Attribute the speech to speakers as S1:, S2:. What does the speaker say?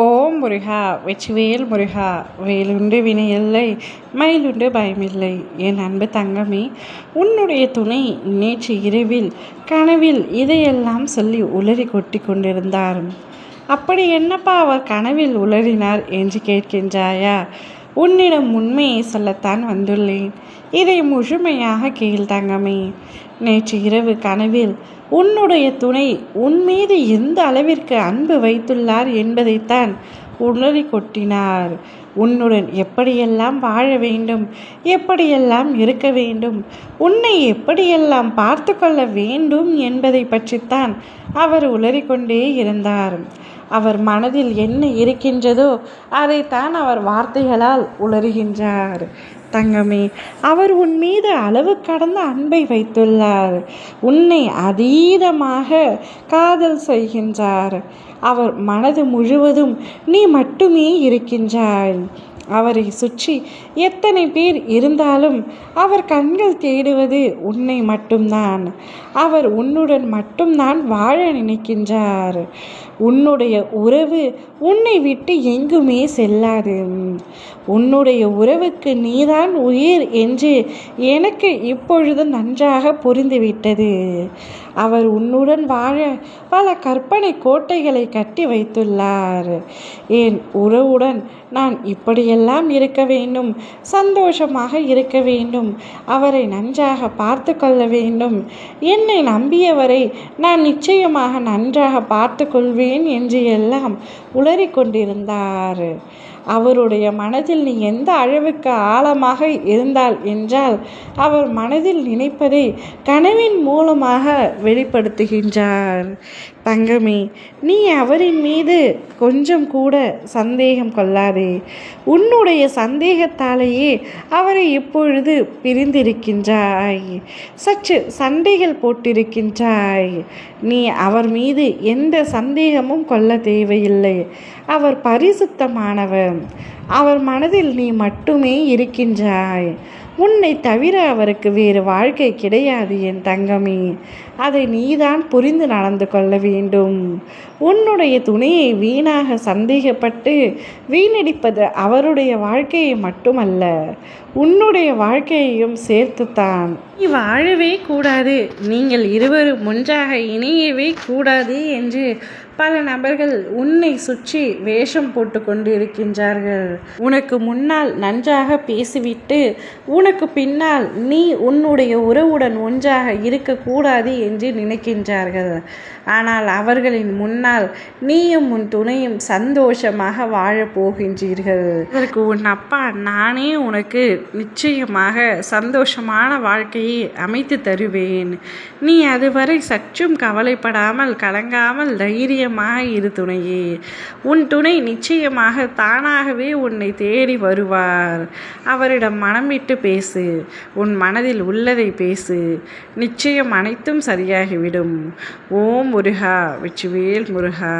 S1: ஓம் முருகா வெற்றிவேல் முருகா வேலுண்டு வினையில்லை மயிலுண்டு பயமில்லை. என் அன்பு தங்கமே, உன்னுடைய துணை நேற்று இரவில் கனவில் இதையெல்லாம் சொல்லி உளறி கொட்டி கொண்டிருந்தார். அப்படி என்னப்பா அவர் கனவில் உளறினார் என்று கேட்கின்றாயா? உன்னிடம் உண்மையை சொல்லத்தான் வந்துள்ளேன். இதை முழுமையாக கேள் தங்கமே. நேற்று இரவு கனவில் உன்னுடைய துணை உன் மீது எந்த அளவிற்கு அன்பு வைத்துள்ளார் என்பதைத்தான் உணரி கொட்டினார். உன்னுடன் எப்படியெல்லாம் வாழ வேண்டும், எப்படியெல்லாம் இருக்க வேண்டும், உன்னை எப்படியெல்லாம் பார்த்து கொள்ள வேண்டும் என்பதை பற்றித்தான் அவர் உளறிக்கொண்டே இருந்தார். அவர் மனதில் என்ன இருக்கின்றதோ அதைத்தான் அவர் வார்த்தைகளால் உளறுகின்றார். தங்கமே, அவர் உன் மீது அளவு கடந்த அன்பை வைத்துள்ளார். உன்னை அதீதமாக காதல் செய்கின்றார். அவர் மனது முழுவதும் நீ மட்டுமே இருக்கின்றாய். அவரை சுற்றி எத்தனை பேர் இருந்தாலும் அவர் கண்கள் தேடுவது உன்னை மட்டும்தான். அவர் உன்னுடன் மட்டும்தான் வாழ நினைக்கின்றார். உன்னுடைய உறவு உன்னை விட்டு எங்குமே செல்லாது. உன்னுடைய உறவுக்கு நீதான் உயிர் என்று எனக்கு இப்பொழுது நன்றாக புரிந்துவிட்டது. அவர் உன்னுடன் வாழ பல கற்பனை கோட்டைகளை கட்டி வைத்துள்ளார். என் உறவுடன் நான் இப்படியெல்லாம் இருக்க வேண்டும், சந்தோஷமாக இருக்க வேண்டும், அவரை நன்றாக பார்த்து கொள்ள வேண்டும், என்னை நம்பியவரை நான் நிச்சயமாக நன்றாக பார்த்து கொள்வேன் என்று எல்லாம் உளறி கொண்டிருந்தார். அவருடைய மனதில் நீ எந்த அளவுக்கு ஆழமாக இருந்தால் என்றால் அவர் மனதில் நினைப்பதை கனவின் மூலமாக வெளிப்படுத்துகின்றார். தங்கமே, நீ அவரின் மீது கொஞ்சம் கூட சந்தேகம் கொள்ளாதே. உன்னுடைய சந்தேகத்தாலேயே அவரை இப்பொழுது பிரிந்திருக்கின்றாய். சற்று சண்டைகள் போட்டிருக்கின்றாய். நீ அவர் மீது எந்த சந்தேகமும் கொள்ள தேவையில்லை. அவர் பரிசுத்தமானவர். அவர் மனதில் நீ மட்டுமே இருக்கின்றாய். உன்னை தவிர அவருக்கு வேறு வாழ்க்கை கிடையாது என் தங்கமே. அதை நீதான் புரிந்து நடந்து கொள்ள வேண்டும். உன்னுடைய துணையை வீணாக சந்தேகப்பட்டு வீணடிப்பது அவருடைய வாழ்க்கையை மட்டுமல்ல, உன்னுடைய வாழ்க்கையையும் சேர்த்துத்தான். நீ வாழவே கூடாது, நீங்கள் இருவரும் ஒன்றாக இணையவே கூடாது என்று பல நபர்கள் உன்னை சுற்றி வேஷம் போட்டு கொண்டு இருக்கின்றார்கள். உனக்கு முன்னால் நன்றாக பேசிவிட்டு உனக்கு பின்னால் நீ உன்னுடைய உறவுடன் ஒன்றாக இருக்கக்கூடாது என்று நினைக்கின்றார்கள். ஆனால் அவர்களின் முன்னால் நீயும் உன் துணையும் சந்தோஷமாக வாழப் போகின்றீர்கள். அதற்கு உன் அப்பா நானே உனக்கு நிச்சயமாக சந்தோஷமான வாழ்க்கையை அமைத்து தருவேன். நீ அதுவரை சற்றும் கவலைப்படாமல் கலங்காமல் தைரியமாக இரு துணையே. உன் துணை நிச்சயமாக தானாகவே உன்னை தேடி வருவார். அவரிடம் மனம் விட்டு பேசு. உன் மனதில் உள்ளதை பேசு. நிச்சயம் அனைத்தும் சரியாகிவிடும். ஓம் முருகா வெற்றிவேல் முருகா.